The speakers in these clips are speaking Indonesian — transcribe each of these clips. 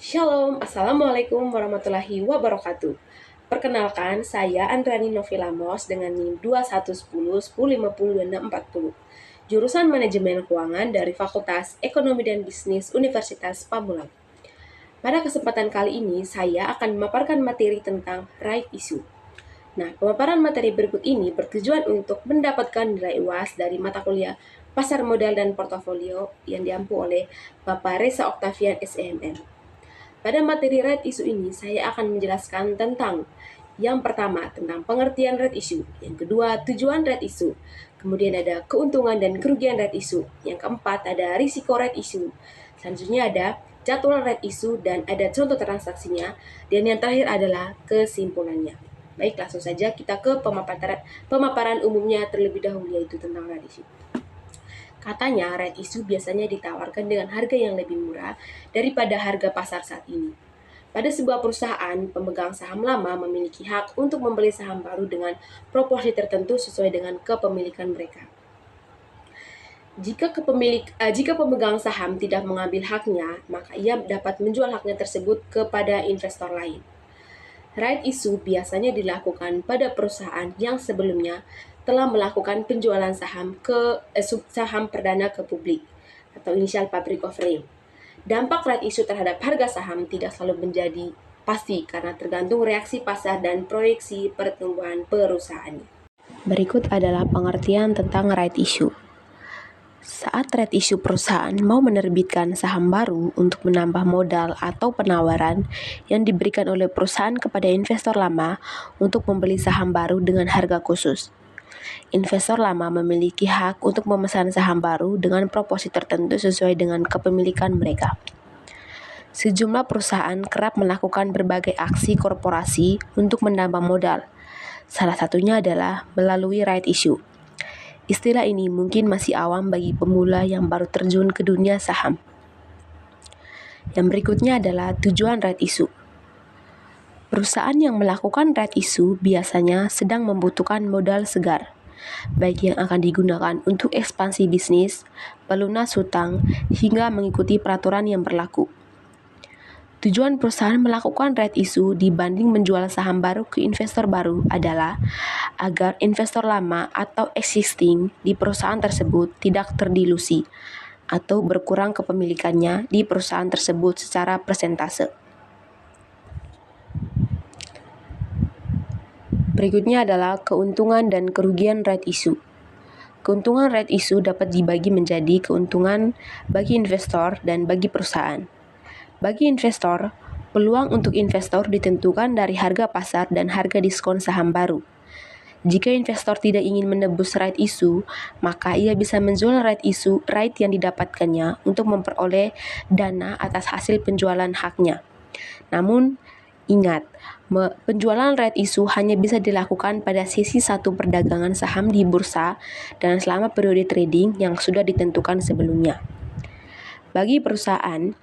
Shalom, Assalamualaikum warahmatullahi wabarakatuh. Perkenalkan, saya Andrani Novilamos dengan NIM 2110 1050 dan 640. Jurusan Manajemen Keuangan dari Fakultas Ekonomi dan Bisnis Universitas Pamulang. Pada kesempatan kali ini, saya akan memaparkan materi tentang right issue. Nah, pemaparan materi berikut ini bertujuan untuk mendapatkan nilai UAS dari mata kuliah Pasar Modal dan Portofolio yang diampu oleh Bapak Reza Oktavian SEMM. Pada materi right issue ini, saya akan menjelaskan tentang yang pertama, tentang pengertian right issue. Yang kedua, tujuan right issue. Kemudian ada keuntungan dan kerugian right issue. Yang keempat, ada risiko right issue. Selanjutnya ada jadwal right issue dan ada contoh transaksinya. Dan yang terakhir adalah kesimpulannya. Baik, langsung saja kita ke pemaparan umumnya terlebih dahulu, yaitu tentang right issue. Katanya, right issue biasanya ditawarkan dengan harga yang lebih murah daripada harga pasar saat ini. Pada sebuah perusahaan, pemegang saham lama memiliki hak untuk membeli saham baru dengan proporsi tertentu sesuai dengan kepemilikan mereka. Jika pemegang saham tidak mengambil haknya, maka ia dapat menjual haknya tersebut kepada investor lain. Right issue biasanya dilakukan pada perusahaan yang sebelumnya telah melakukan penjualan saham saham perdana ke publik atau initial public offering. Dampak right issue terhadap harga saham tidak selalu menjadi pasti karena tergantung reaksi pasar dan proyeksi pertumbuhan perusahaannya. Berikut adalah pengertian tentang right issue. Saat right issue perusahaan mau menerbitkan saham baru untuk menambah modal atau penawaran yang diberikan oleh perusahaan kepada investor lama untuk membeli saham baru dengan harga khusus. Investor lama memiliki hak untuk memesan saham baru dengan proporsi tertentu sesuai dengan kepemilikan mereka. Sejumlah perusahaan kerap melakukan berbagai aksi korporasi untuk menambah modal. Salah satunya adalah melalui right issue. Istilah ini mungkin masih awam bagi pemula yang baru terjun ke dunia saham. Yang berikutnya adalah tujuan right issue. Perusahaan yang melakukan right issue biasanya sedang membutuhkan modal segar, baik yang akan digunakan untuk ekspansi bisnis, pelunas hutang, hingga mengikuti peraturan yang berlaku. Tujuan perusahaan melakukan right issue dibanding menjual saham baru ke investor baru adalah agar investor lama atau existing di perusahaan tersebut tidak terdilusi atau berkurang kepemilikannya di perusahaan tersebut secara persentase. Berikutnya adalah keuntungan dan kerugian right issue. Keuntungan right issue dapat dibagi menjadi keuntungan bagi investor dan bagi perusahaan. Bagi investor, peluang untuk investor ditentukan dari harga pasar dan harga diskon saham baru. Jika investor tidak ingin menebus right issue, maka ia bisa menjual right yang didapatkannya untuk memperoleh dana atas hasil penjualan haknya. Namun, ingat, penjualan right issue hanya bisa dilakukan pada sesi satu perdagangan saham di bursa dan selama periode trading yang sudah ditentukan sebelumnya. Bagi perusahaan,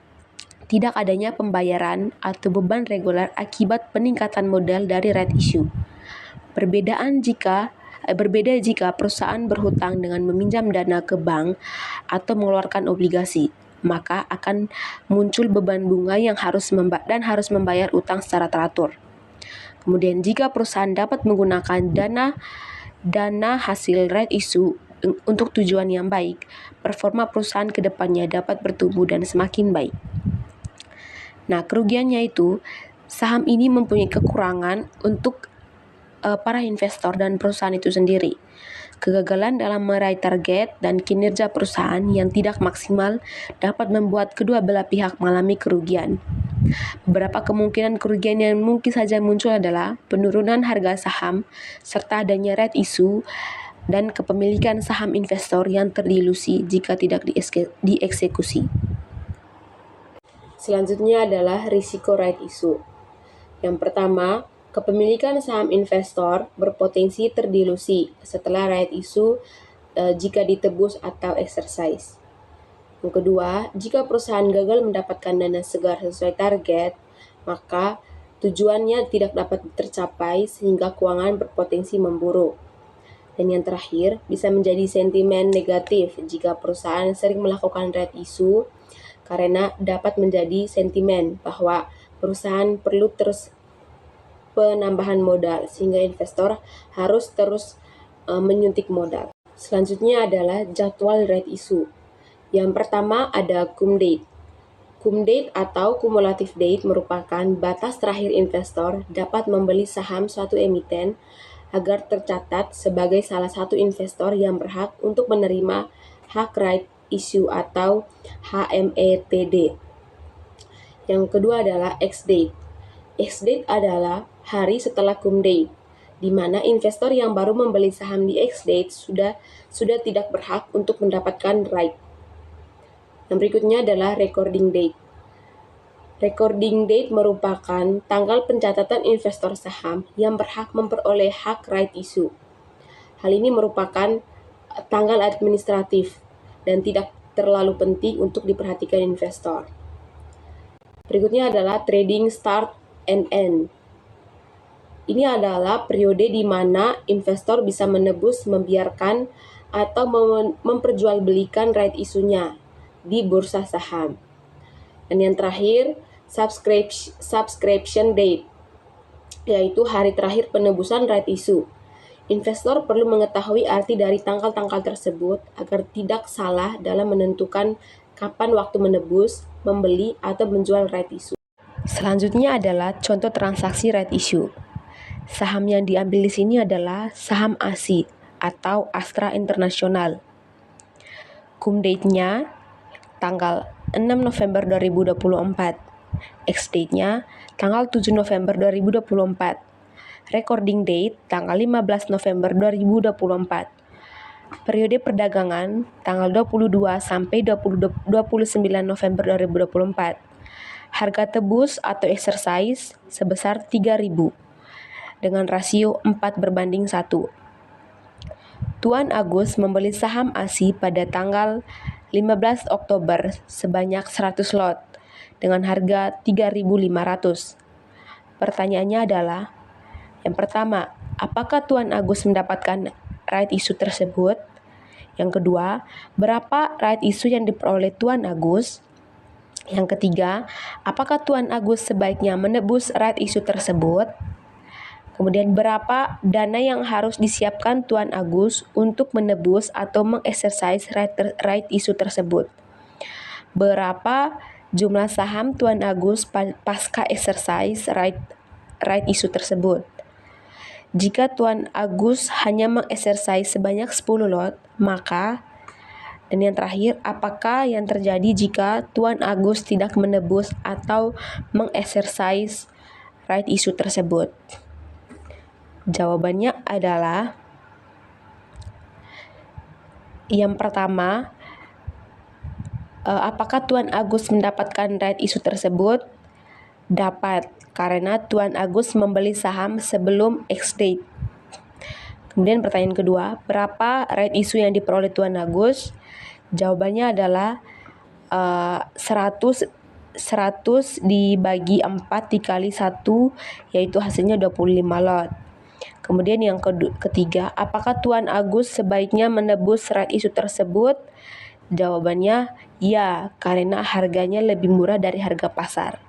tidak adanya pembayaran atau beban reguler akibat peningkatan modal dari right issue. Berbeda jika perusahaan berhutang dengan meminjam dana ke bank atau mengeluarkan obligasi, maka akan muncul beban bunga yang harus membayar utang secara teratur. Kemudian jika perusahaan dapat menggunakan dana hasil right issue untuk tujuan yang baik, performa perusahaan ke depannya dapat bertumbuh dan semakin baik. Nah, kerugiannya itu, saham ini mempunyai kekurangan untuk para investor dan perusahaan itu sendiri. Kegagalan dalam meraih target dan kinerja perusahaan yang tidak maksimal dapat membuat kedua belah pihak mengalami kerugian. Beberapa kemungkinan kerugian yang mungkin saja muncul adalah penurunan harga saham, serta adanya right issue, dan kepemilikan saham investor yang terdilusi jika tidak dieksekusi. Selanjutnya adalah risiko right issue. Yang pertama, kepemilikan saham investor berpotensi terdilusi setelah right issue jika ditebus atau exercise. Yang kedua, jika perusahaan gagal mendapatkan dana segar sesuai target, maka tujuannya tidak dapat tercapai sehingga keuangan berpotensi memburuk. Dan yang terakhir, bisa menjadi sentimen negatif jika perusahaan sering melakukan right issue karena dapat menjadi sentimen bahwa perusahaan perlu terus penambahan modal sehingga investor harus terus menyuntik modal. Selanjutnya adalah jadwal right issue. Yang pertama ada cum date. Cum date atau cumulative date merupakan batas terakhir investor dapat membeli saham suatu emiten agar tercatat sebagai salah satu investor yang berhak untuk menerima hak right issue atau HMETD. Yang kedua adalah ex-date. Ex-date adalah hari setelah cum date, di mana investor yang baru membeli saham di ex-date sudah tidak berhak untuk mendapatkan right. Yang berikutnya adalah recording date. Recording date merupakan tanggal pencatatan investor saham yang berhak memperoleh hak right issue. Hal ini merupakan tanggal administratif dan tidak terlalu penting untuk diperhatikan investor. Berikutnya adalah trading start and end. Ini adalah periode di mana investor bisa menebus, membiarkan, atau memperjualbelikan right issue-nya di bursa saham. Dan yang terakhir, subscription date, yaitu hari terakhir penebusan right issue. Investor perlu mengetahui arti dari tanggal-tanggal tersebut agar tidak salah dalam menentukan kapan waktu menebus, membeli, atau menjual right issue. Selanjutnya adalah contoh transaksi right issue. Saham yang diambil di sini adalah saham ASI atau Astra International. Cum date-nya tanggal 6 November 2024. Ex-date-nya tanggal 7 November 2024. Recording date tanggal 15 November 2024. Periode perdagangan tanggal 22 sampai 29 November 2024. Harga tebus atau exercise sebesar 3.000 dengan rasio 4:1. Tuan Agus membeli saham ASI pada tanggal 15 Oktober sebanyak 100 lot dengan harga 3.500. Pertanyaannya adalah, yang pertama, apakah Tuan Agus mendapatkan right issue tersebut? Yang kedua, berapa right issue yang diperoleh Tuan Agus? Yang ketiga, apakah Tuan Agus sebaiknya menebus right issue tersebut? Kemudian berapa dana yang harus disiapkan Tuan Agus untuk menebus atau mengexercise right issue tersebut? Berapa jumlah saham Tuan Agus pasca exercise right issue tersebut? Jika Tuan Agus hanya mengexercise sebanyak 10 lot, maka, dan yang terakhir, apakah yang terjadi jika Tuan Agus tidak menebus atau mengexercise right issue tersebut? Jawabannya adalah yang pertama, apakah Tuan Agus mendapatkan right issue tersebut? Dapat, karena Tuan Agus membeli saham sebelum ex-date. Kemudian pertanyaan kedua, berapa right issue yang diperoleh Tuan Agus? Jawabannya adalah 100 dibagi 4 dikali 1, yaitu hasilnya 25 lot. Kemudian yang ketiga, apakah Tuan Agus sebaiknya menebus right issue tersebut? Jawabannya ya, karena harganya lebih murah dari harga pasar.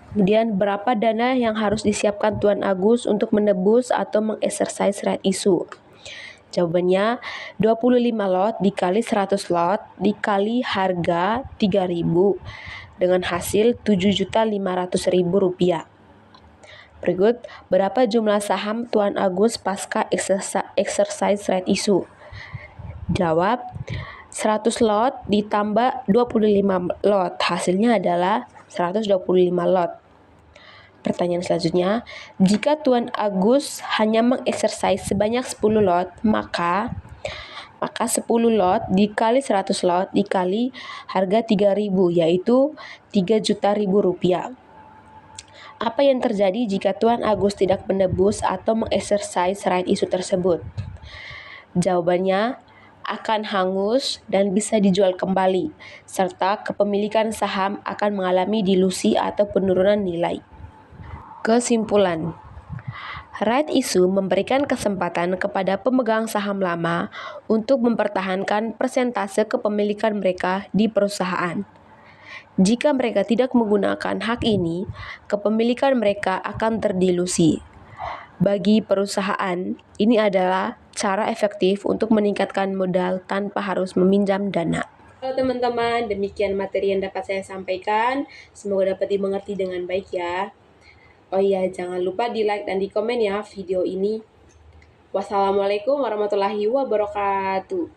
Kemudian berapa dana yang harus disiapkan Tuan Agus untuk menebus atau mengexercise right issue? Jawabannya 25 lot dikali 100 lot dikali harga 3.000 dengan hasil Rp7.500.000. Berikut, berapa jumlah saham Tuan Agus pasca exercise right issue? Jawab, 100 lot ditambah 25 lot, hasilnya adalah 125 lot. Pertanyaan selanjutnya, jika Tuan Agus hanya mengexercise sebanyak 10 lot, maka 10 lot dikali 100 lot dikali harga 3.000, yaitu Rp3.000.000. Apa yang terjadi jika Tuan Agus tidak menebus atau mengexercise right issue tersebut? Jawabannya akan hangus dan bisa dijual kembali, serta kepemilikan saham akan mengalami dilusi atau penurunan nilai. Kesimpulan, Right issue memberikan kesempatan kepada pemegang saham lama untuk mempertahankan persentase kepemilikan mereka di perusahaan. Jika mereka tidak menggunakan hak ini, kepemilikan mereka akan terdilusi. Bagi perusahaan, ini adalah cara efektif untuk meningkatkan modal tanpa harus meminjam dana. Halo teman-teman, demikian materi yang dapat saya sampaikan. Semoga dapat dimengerti dengan baik ya. Oh iya, jangan lupa di like dan di komen ya video ini. Wassalamualaikum warahmatullahi wabarakatuh.